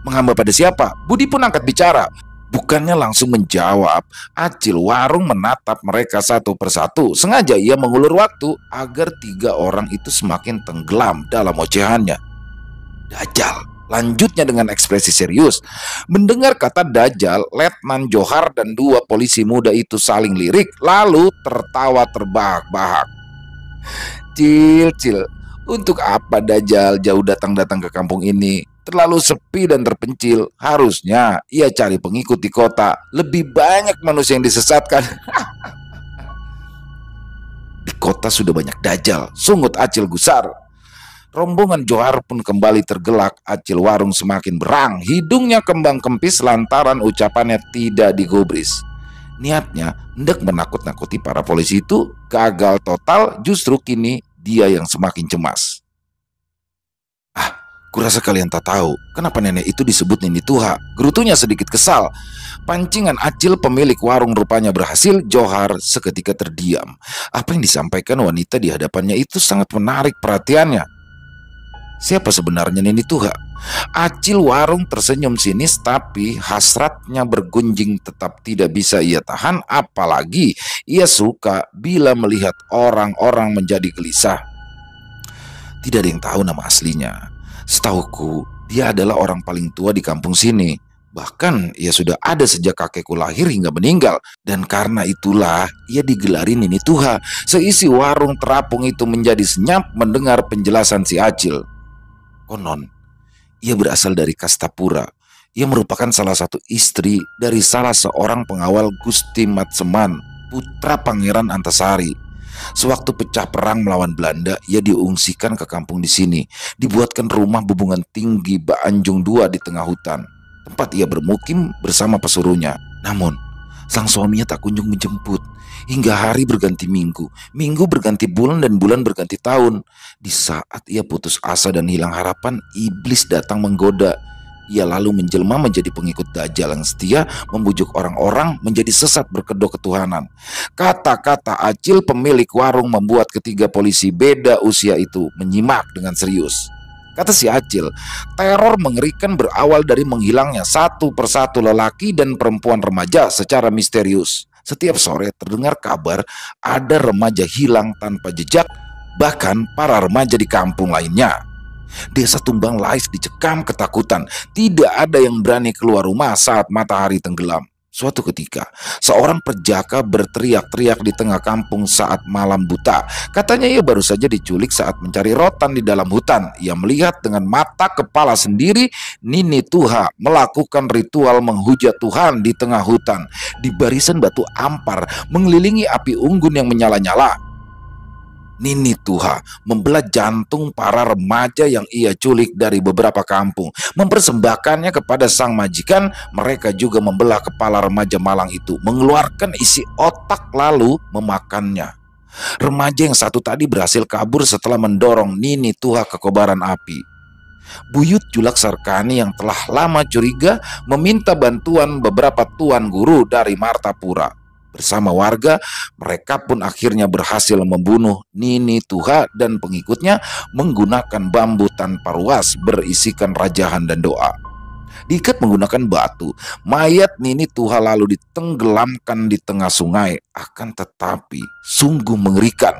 "Menghamba pada siapa?" Budi pun angkat bicara. Bukannya langsung menjawab, Acil warung menatap mereka satu persatu. Sengaja ia mengulur waktu agar tiga orang itu semakin tenggelam dalam ocehannya. "Dajjal," lanjutnya dengan ekspresi serius. Mendengar kata Dajjal, Letnan Johar dan dua polisi muda itu saling lirik, lalu tertawa terbahak-bahak. Cil, untuk apa Dajjal jauh datang-datang ke kampung ini? Terlalu sepi dan terpencil. Harusnya ia cari pengikut di kota. Lebih banyak manusia yang disesatkan." "Di kota sudah banyak Dajjal," sungut Acil gusar. Rombongan Johar pun kembali tergelak. Acil warung semakin berang. Hidungnya kembang kempis lantaran ucapannya tidak digubris. Niatnya hendak menakut-nakuti para polisi itu gagal total. Justru kini dia yang semakin cemas. "Kurasa kalian tak tahu kenapa nenek itu disebut Nini Tuha," gerutunya sedikit kesal. Pancingan Acil pemilik warung rupanya berhasil. Johar seketika terdiam. Apa yang disampaikan wanita di hadapannya itu sangat menarik perhatiannya. Siapa sebenarnya Nini Tuha? Acil warung tersenyum sinis, tapi hasratnya bergunjing tetap tidak bisa ia tahan. Apalagi ia suka bila melihat orang-orang menjadi gelisah. "Tidak ada yang tahu nama aslinya. Setahuku, dia adalah orang paling tua di kampung sini. Bahkan ia sudah ada sejak kakekku lahir hingga meninggal. Dan karena itulah ia digelari Nini Tuha." Seisi warung terapung itu menjadi senyap mendengar penjelasan si Acil. Konon, ia berasal dari Kastapura. Ia merupakan salah satu istri dari salah seorang pengawal Gusti Matseman, putra Pangeran Antasari. Sewaktu pecah perang melawan Belanda, ia diungsikan ke kampung di sini. Dibuatkan rumah bebungan tinggi Bak Anjung II di tengah hutan, tempat ia bermukim bersama pesuruhnya. Namun, sang suaminya tak kunjung menjemput. Hingga hari berganti minggu, minggu berganti bulan, dan bulan berganti tahun. Di saat ia putus asa dan hilang harapan, iblis datang menggoda. Ia lalu menjelma menjadi pengikut Dajjal yang setia, membujuk orang-orang menjadi sesat berkedok ketuhanan. Kata-kata Acil pemilik warung membuat ketiga polisi beda usia itu menyimak dengan serius. Kata si Acil, teror mengerikan berawal dari menghilangnya satu persatu lelaki dan perempuan remaja secara misterius. Setiap sore terdengar kabar ada remaja hilang tanpa jejak, bahkan para remaja di kampung lainnya. Desa Tumbang Lais dicekam ketakutan. Tidak ada yang berani keluar rumah saat matahari tenggelam. Suatu ketika, seorang perjaka berteriak-teriak di tengah kampung saat malam buta. Katanya ia baru saja diculik saat mencari rotan di dalam hutan. Ia melihat dengan mata kepala sendiri Nini Tuha melakukan ritual menghujat Tuhan di tengah hutan. Di barisan batu ampar mengelilingi api unggun yang menyala-nyala. Nini Tuha membelah jantung para remaja yang ia culik dari beberapa kampung, mempersembahkannya kepada sang majikan. Mereka juga membelah kepala remaja malang itu, mengeluarkan isi otak lalu memakannya. Remaja yang satu tadi berhasil kabur setelah mendorong Nini Tuha ke kobaran api. Buyut Julak Sarkani yang telah lama curiga meminta bantuan beberapa tuan guru dari Martapura. Bersama warga, mereka pun akhirnya berhasil membunuh Nini Tuha dan pengikutnya menggunakan bambu tanpa ruas berisikan rajahan dan doa. Diikat menggunakan batu, mayat Nini Tuha lalu ditenggelamkan di tengah sungai. Akan tetapi sungguh mengerikan.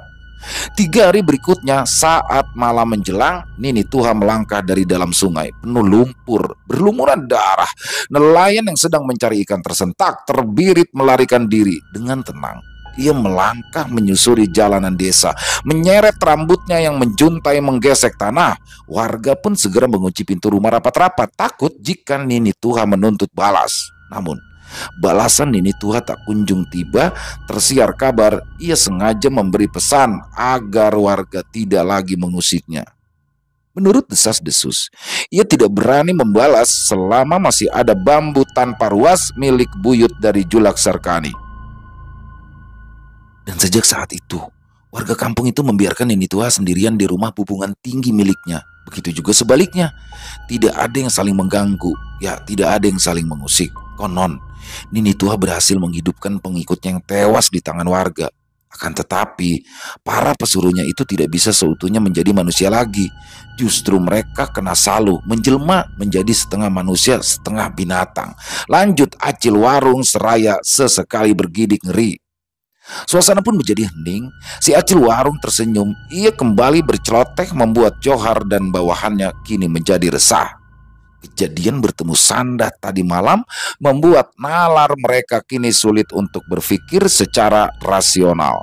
3 hari berikutnya, saat malam menjelang, Nini Tuha melangkah dari dalam sungai penuh lumpur, berlumuran darah. Nelayan yang sedang mencari ikan tersentak, terbirit melarikan diri. Dengan tenang, ia melangkah menyusuri jalanan desa, menyeret rambutnya yang menjuntai menggesek tanah. Warga pun segera mengunci pintu rumah rapat-rapat, takut jika Nini Tuha menuntut balas. Namun balasan Nini Tuha tak kunjung tiba. Tersiar kabar ia sengaja memberi pesan agar warga tidak lagi mengusiknya. Menurut desas-desus, ia tidak berani membalas selama masih ada bambu tanpa ruas milik buyut dari Julak Sarkani. Dan sejak saat itu, warga kampung itu membiarkan Nini Tuha sendirian di rumah bubungan tinggi miliknya. Begitu juga sebaliknya, tidak ada yang saling mengganggu, ya tidak ada yang saling mengusik. Konon, Nini Tuha berhasil menghidupkan pengikutnya yang tewas di tangan warga. Akan tetapi, para pesuruhnya itu tidak bisa seutuhnya menjadi manusia lagi. Justru mereka kena salu, menjelma menjadi setengah manusia, setengah binatang. Lanjut Acil Warung seraya sesekali bergidik ngeri. Suasana pun menjadi hening. Si Acil Warung tersenyum. Ia kembali berceloteh membuat Johar dan bawahannya kini menjadi resah. Kejadian bertemu Sandah tadi malam membuat nalar mereka kini sulit untuk berpikir secara rasional.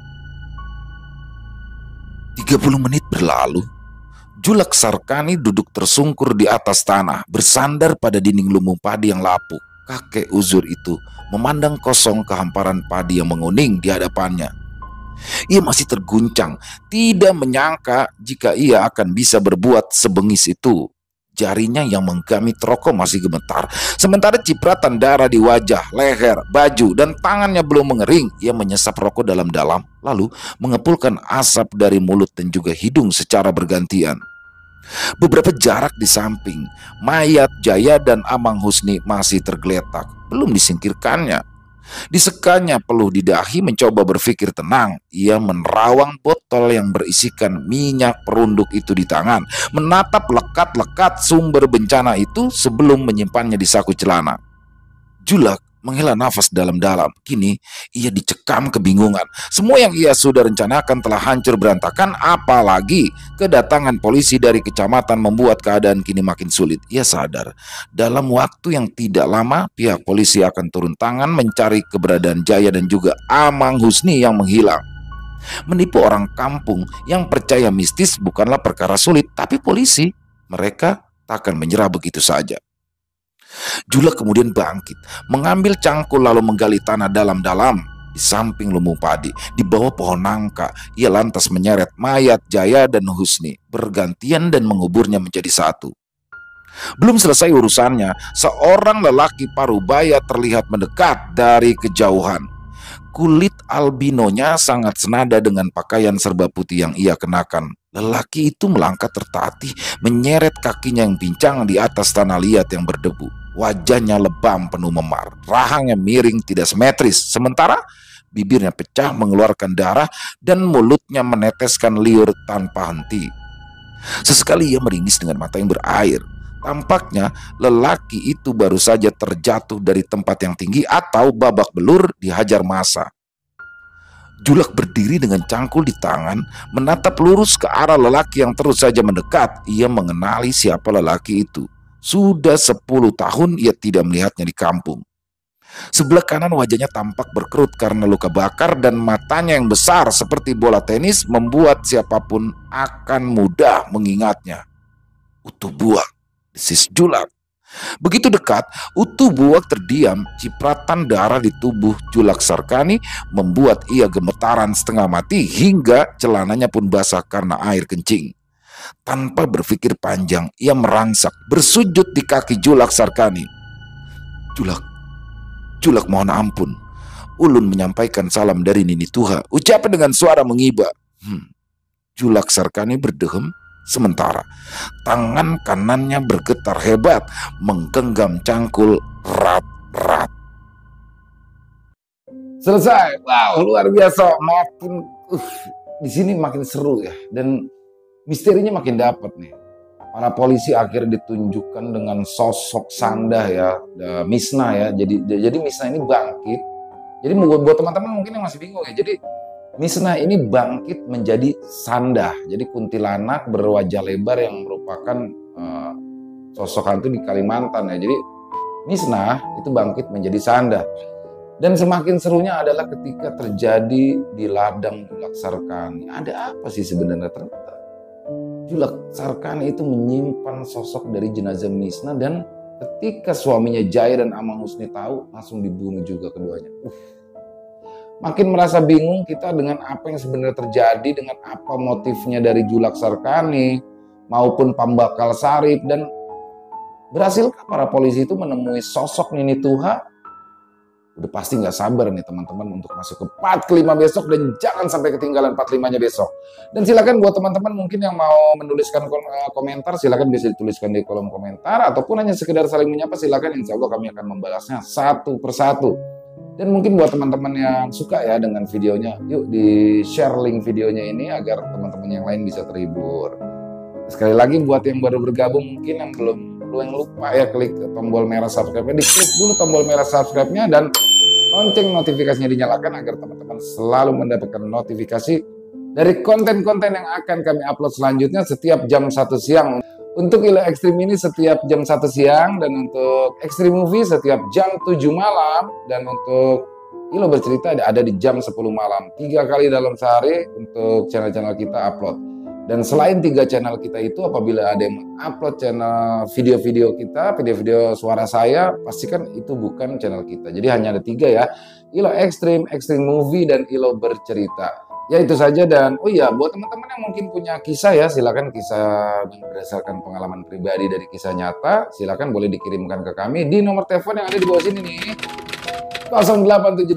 30 menit berlalu. Julak Sarkani duduk tersungkur di atas tanah, bersandar pada dinding lumbung padi yang lapuk. Kakek uzur itu memandang kosong kehamparan padi yang menguning di hadapannya. Ia masih terguncang, tidak menyangka jika ia akan bisa berbuat sebengis itu. Jarinya yang menggami rokok masih gemetar, sementara cipratan darah di wajah, leher, baju, dan tangannya belum mengering. Ia menyesap rokok dalam-dalam, lalu mengepulkan asap dari mulut dan juga hidung secara bergantian. Beberapa jarak di samping, mayat Jaya dan Amang Husni masih tergeletak, belum disingkirkannya. Disekanya peluh di dahi mencoba berpikir tenang. Ia menerawang botol yang berisikan minyak perunduk itu di tangan, menatap lekat-lekat sumber bencana itu sebelum menyimpannya di saku celana. Julak menghela nafas dalam-dalam. Kini ia dicekam kebingungan. Semua yang ia sudah rencanakan telah hancur berantakan, apalagi kedatangan polisi dari kecamatan membuat keadaan kini makin sulit. Ia sadar dalam waktu yang tidak lama pihak polisi akan turun tangan mencari keberadaan Jaya dan juga Amang Husni yang menghilang. Menipu orang kampung yang percaya mistis bukanlah perkara sulit, tapi polisi, mereka takkan menyerah begitu saja. Julak kemudian bangkit, mengambil cangkul lalu menggali tanah dalam-dalam di samping lumbung padi. Di bawah pohon nangka, ia lantas menyeret mayat Jaya dan Husni bergantian dan menguburnya menjadi satu. Belum selesai urusannya, seorang lelaki parubaya terlihat mendekat dari kejauhan. Kulit albinonya sangat senada dengan pakaian serba putih yang ia kenakan. Lelaki itu melangkah tertatih, menyeret kakinya yang pincang di atas tanah liat yang berdebu. Wajahnya lebam penuh memar, rahangnya miring tidak simetris, sementara bibirnya pecah mengeluarkan darah dan mulutnya meneteskan liur tanpa henti. Sesekali ia meringis dengan mata yang berair. Tampaknya lelaki itu baru saja terjatuh dari tempat yang tinggi atau babak belur dihajar massa. Julak berdiri dengan cangkul di tangan, menatap lurus ke arah lelaki yang terus saja mendekat. Ia mengenali siapa lelaki itu. Sudah 10 tahun ia tidak melihatnya di kampung. Sebelah kanan wajahnya tampak berkerut karena luka bakar dan matanya yang besar seperti bola tenis membuat siapapun akan mudah mengingatnya. Utu Buak, desis Julak. Begitu dekat, Utu Buak terdiam. Cipratan darah di tubuh Julak Sarkani membuat ia gemetaran setengah mati hingga celananya pun basah karena air kencing. Tanpa berpikir panjang, ia merangsak bersujud di kaki Julak Sarkani. Julak mohon ampun. Ulun menyampaikan salam dari Nini Tuha, ucapan dengan suara mengiba. Julak Sarkani berdehem. Sementara tangan kanannya bergetar hebat menggenggam cangkul erat-erat. Selesai. Wow, luar biasa. Makin di sini makin seru ya, dan misterinya makin dapat nih. Para polisi akhirnya ditunjukkan dengan sosok Sandah ya, Misna ya. Jadi Misna ini bangkit. Jadi buat teman-teman mungkin yang masih bingung ya. Jadi Misna ini bangkit menjadi Sandah. Jadi kuntilanak berwajah lebar yang merupakan sosok hantu di Kalimantan ya. Jadi Misna itu bangkit menjadi Sandah. Dan semakin serunya adalah ketika terjadi di ladang Julak Sarkani. Ada apa sih sebenarnya? Ternyata Julak Sarkani itu menyimpan sosok dari jenazah Misna, dan ketika suaminya Jaya dan Amang Husni tahu, langsung dibunuh juga keduanya. Makin merasa bingung kita dengan apa yang sebenarnya terjadi, dengan apa motifnya dari Julak Sarkani maupun Pambakal Sarip, dan berhasilkah para polisi itu menemui sosok Nini Tuha? Udah pasti nggak sabar nih teman-teman untuk masuk ke part kelima besok, dan jangan sampai ketinggalan part 5-nya besok. Dan silakan buat teman-teman mungkin yang mau menuliskan komentar, silakan bisa dituliskan di kolom komentar, ataupun hanya sekedar saling menyapa, silakan, insya Allah kami akan membalasnya satu persatu. Dan mungkin buat teman-teman yang suka ya dengan videonya, yuk di share link videonya ini agar teman-teman yang lain bisa terhibur. Sekali lagi buat yang baru bergabung, mungkin yang belum lupa ya, klik tombol merah subscribe-nya, diklik dulu tombol merah subscribe-nya dan lonceng notifikasinya dinyalakan agar teman-teman selalu mendapatkan notifikasi dari konten-konten yang akan kami upload selanjutnya setiap jam 1 siang. Untuk Ilo Ekstrim ini setiap jam 1 siang, dan untuk Ekstrim Movie setiap jam 7 malam, dan untuk Ilo Bercerita ada di jam 10 malam. 3 kali dalam sehari untuk channel-channel kita upload. Dan selain 3 channel kita itu, apabila ada yang upload channel video-video kita, video-video suara saya, pastikan itu bukan channel kita. Jadi hanya ada 3 ya, Ilo Ekstrim, Ekstrim Movie, dan Ilo Bercerita. Ya itu saja. Dan oh iya, buat teman-teman yang mungkin punya kisah ya, silakan kisah yang berdasarkan pengalaman pribadi dari kisah nyata, silakan boleh dikirimkan ke kami di nomor telepon yang ada di bawah sini nih, 0878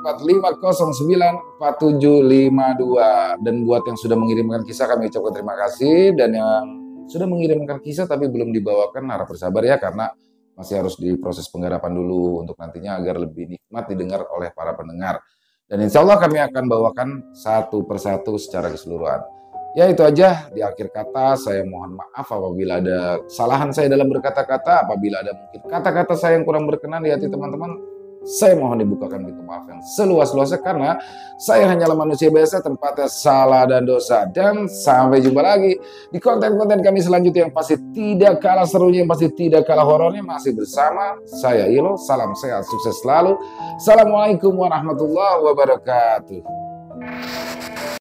4509 4752. Dan buat yang sudah mengirimkan kisah, kami ucapkan terima kasih, dan yang sudah mengirimkan kisah tapi belum dibawakan, harap bersabar ya, karena masih harus diproses penggarapan dulu untuk nantinya agar lebih nikmat didengar oleh para pendengar. Dan insya Allah kami akan bawakan satu persatu secara keseluruhan. Ya itu aja, di akhir kata saya mohon maaf apabila ada kesalahan saya dalam berkata-kata, apabila ada mungkin kata-kata saya yang kurang berkenan di hati teman-teman, saya mohon dibukakan pintu maaf yang seluas-luasnya, karena saya hanyalah manusia biasa, tempatnya salah dan dosa. Dan sampai jumpa lagi di konten-konten kami selanjutnya yang pasti tidak kalah serunya, yang pasti tidak kalah horornya, masih bersama saya Ilo. Salam sehat, sukses selalu. Assalamualaikum warahmatullahi wabarakatuh.